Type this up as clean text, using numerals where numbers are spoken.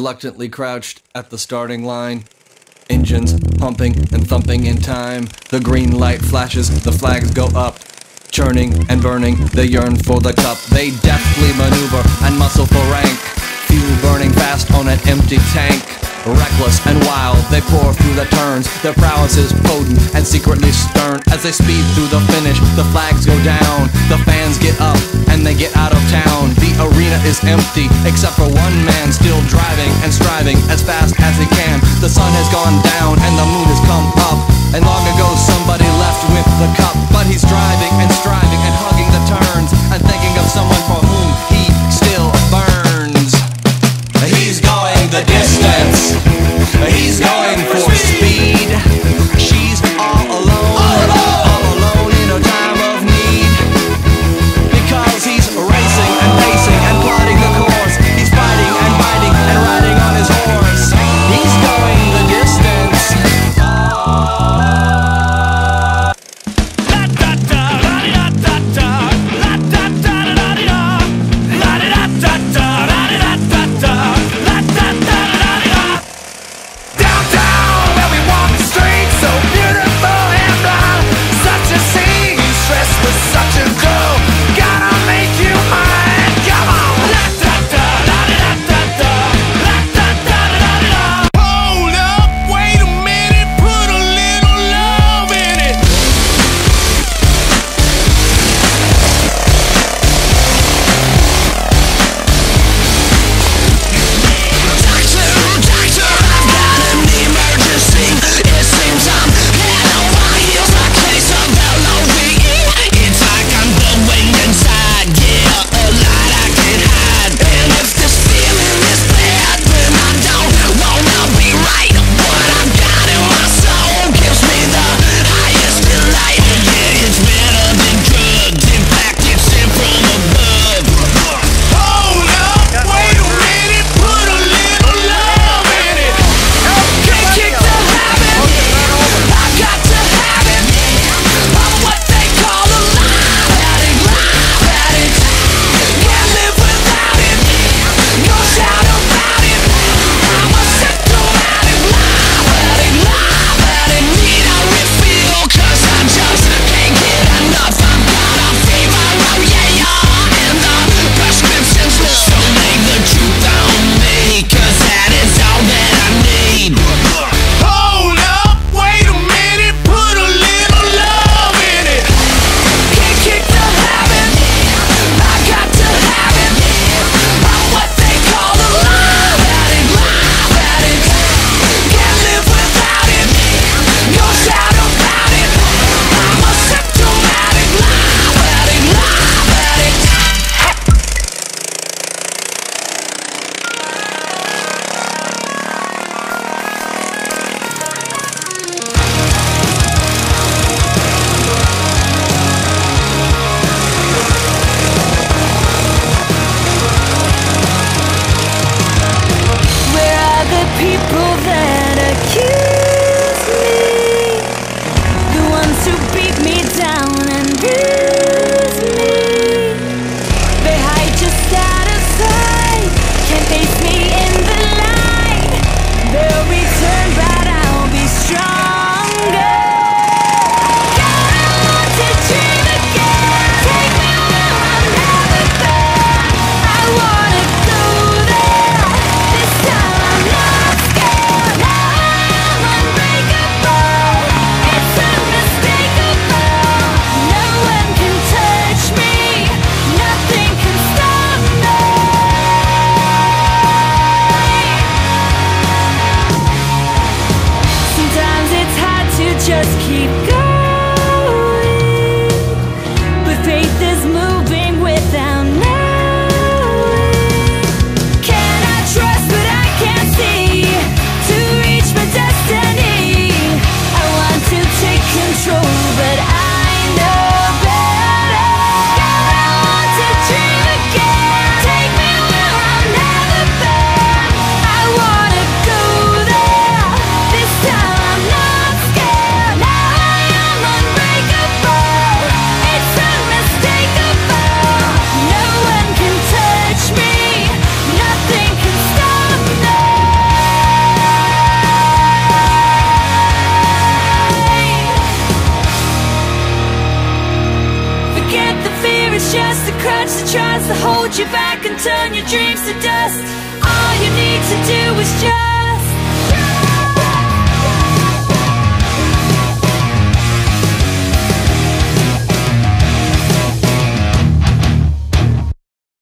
reluctantly crouched at the starting line. Engines pumping and thumping in time. The green light flashes, the flags go up. Churning and burning, they yearn for the cup. They deftly maneuver and muscle for rank. Fuel burning fast on an empty tank. Reckless and wild, they pour through the turns. Their prowess is potent and secretly stern. As they speed through the finish, the flags go down. The fans get up and they get out of town. The arena is empty, except for one man still driving and striving as fast as he can. The sun has gone down and the moon has come up. And long ago somebody left with the cup. But he's driving and striving and hugging the turns and thinking of someone for whom he still burns. He's going the distance. He's going for speed. She's all alone in a time of need. Because he's racing and pacing and plotting the course. He's fighting and biting and riding on his horse. He's going the distance. I that hold you back and turn your dreams to dust. All you need to do is just